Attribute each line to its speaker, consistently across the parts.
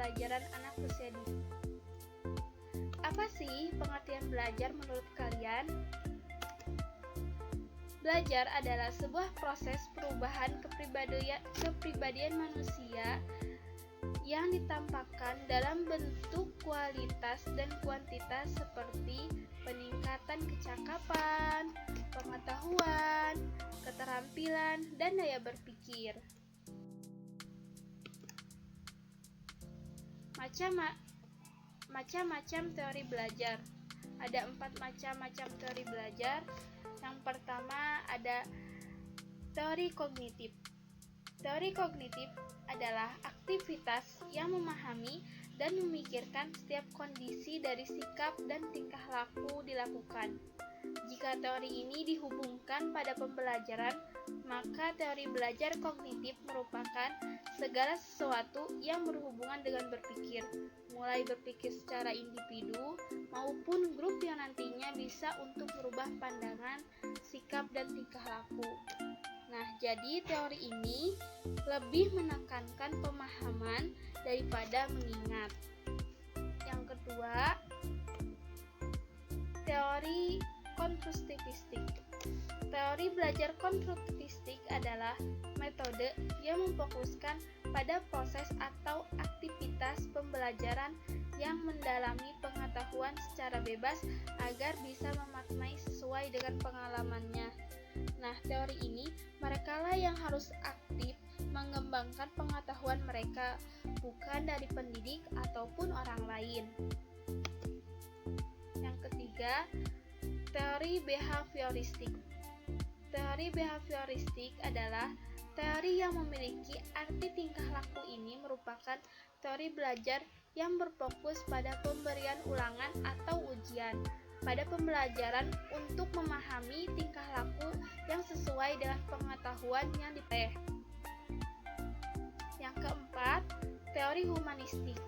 Speaker 1: pembelajaran anak usia dini. Apa sih pengertian belajar menurut kalian? Belajar adalah sebuah proses perubahan kepribadian manusia yang ditampakkan dalam bentuk kualitas dan kuantitas seperti peningkatan kecakapan, pengetahuan, keterampilan, dan daya berpikir. Macam-macam teori belajar. Ada 4 macam teori belajar. Yang pertama ada teori kognitif. Teori kognitif adalah aktivitas yang memahami dan memikirkan setiap kondisi dari sikap dan tingkah laku dilakukan. Jika teori ini dihubungkan pada pembelajaran, maka teori belajar kognitif merupakan segala sesuatu yang berhubungan dengan berpikir, mulai berpikir secara individu maupun grup yang nantinya bisa untuk merubah pandangan, sikap, dan tingkah laku. Nah, jadi teori ini lebih menekankan pemahaman daripada mengingat. Yang kedua, teori konstruktivistik. Teori belajar konstruktivistik adalah metode yang memfokuskan pada proses atau aktivitas pembelajaran yang mendalami pengetahuan secara bebas agar bisa memaknai sesuai dengan pengalamannya. Nah, teori ini merekalah yang harus aktif mengembangkan pengetahuan mereka, bukan dari pendidik ataupun orang lain. Yang ketiga, teori behavioristik. Teori behavioristik adalah teori yang memiliki arti tingkah laku. Ini merupakan teori belajar yang berfokus pada pemberian ulangan atau ujian pada pembelajaran untuk memahami tingkah laku yang sesuai dengan pengetahuan yang diperoleh. Yang keempat, teori humanistik.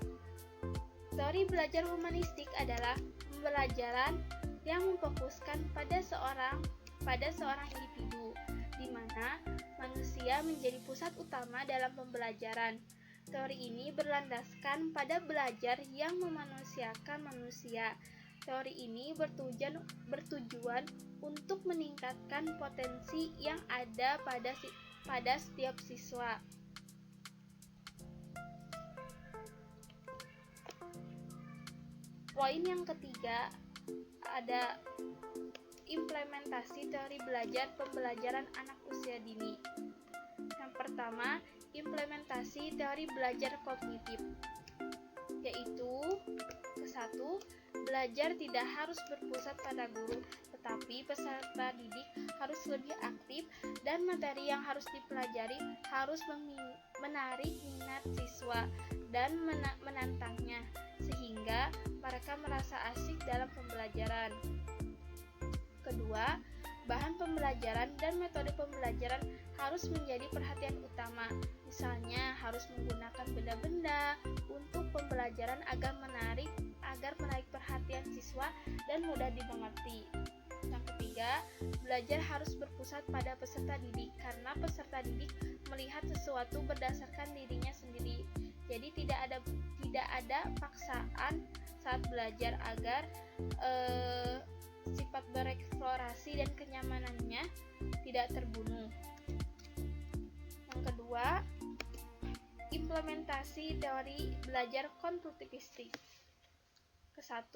Speaker 1: Teori belajar humanistik adalah pembelajaran yang memfokuskan pada seorang individu, di mana manusia menjadi pusat utama dalam pembelajaran. Teori ini berlandaskan pada belajar yang memanusiakan manusia. Teori ini bertujuan untuk meningkatkan potensi yang ada pada setiap siswa. Poin yang ketiga ada implementasi teori belajar pembelajaran anak usia dini. Yang pertama, implementasi teori belajar kognitif, yaitu ke-1, belajar tidak harus berpusat pada guru, tetapi peserta didik harus lebih aktif dan materi yang harus dipelajari harus menarik minat siswa dan menantangnya, sehingga mereka merasa asik dalam pembelajaran. Kedua, bahan pembelajaran dan metode pembelajaran harus menjadi perhatian utama. Misalnya, harus menggunakan benda-benda untuk pembelajaran agar menarik perhatian siswa dan mudah dimengerti. Yang ketiga, belajar harus berpusat pada peserta didik karena peserta didik melihat sesuatu berdasarkan dirinya sendiri. Jadi tidak ada paksaan saat belajar agar sifat bereksplorasi dan kenyamanannya tidak terbunuh. Yang kedua, implementasi teori belajar konstruktivistik. Ke-1,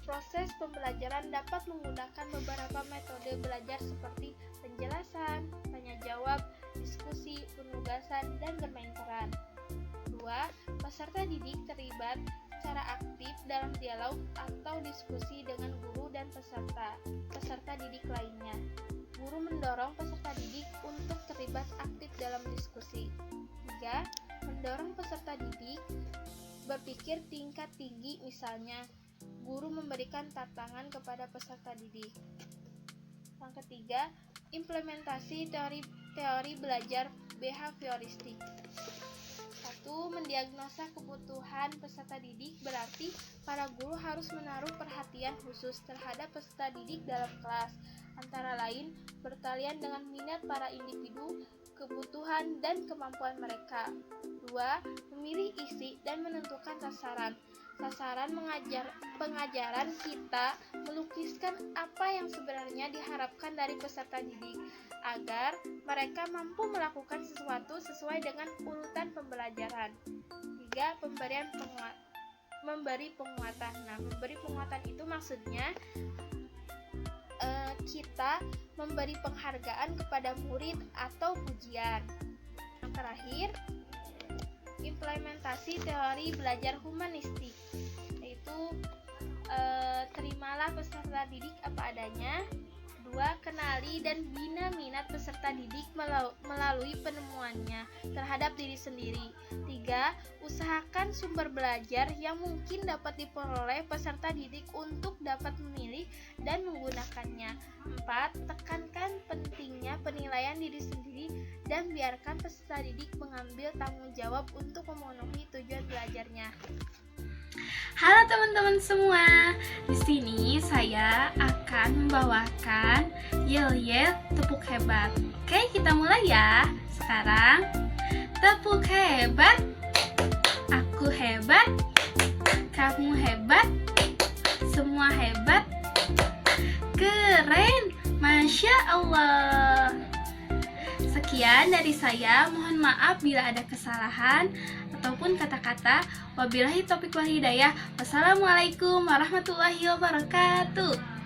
Speaker 1: proses pembelajaran dapat menggunakan beberapa metode belajar seperti penjelasan, tanya jawab, diskusi, penugasan, dan bermain peran. 2, peserta didik terlibat secara aktif dalam dialog atau diskusi dengan guru dan peserta didik lainnya. Guru mendorong peserta didik untuk terlibat aktif dalam diskusi. 3, mendorong peserta didik berpikir tingkat tinggi, misalnya guru memberikan tantangan kepada peserta didik. Yang ketiga, implementasi teori belajar behavioristik. 1. Mendiagnosa kebutuhan peserta didik berarti para guru harus menaruh perhatian khusus terhadap peserta didik dalam kelas, antara lain bertalian dengan minat para individu, kebutuhan, dan kemampuan mereka. 2. memilih isi dan menentukan sasaran. Sasaran pengajaran kita melukiskan apa yang sebenarnya diharapkan dari peserta didik agar mereka mampu melakukan sesuatu sesuai dengan urutan pembelajaran. 3. Memberi penguatan. Nah, memberi penguatan itu maksudnya kita memberi penghargaan kepada murid atau pujian. Yang terakhir, implementasi teori belajar humanistik, yaitu terimalah peserta didik apa adanya. 2. Kenali dan bina minat peserta didik melalui penemuannya terhadap diri sendiri. 3. Usahakan sumber belajar yang mungkin dapat diperoleh peserta didik untuk dapat memilih dan menggunakannya. 4. Tekankan pentingnya penilaian diri sendiri dan biarkan peserta didik mengambil tanggung jawab untuk memenuhi tujuan belajarnya.
Speaker 2: Halo teman-teman semua, di sini saya akan membawakan yel-yel tepuk hebat. Oke, kita mulai ya. Sekarang, tepuk hebat, aku hebat, kamu hebat, semua hebat, keren, Masya Allah. Sekian dari saya, mohon maaf bila ada kesalahan ataupun kata-kata. Wabillahi taufiq wal hidayah. Wassalamualaikum warahmatullahi wabarakatuh.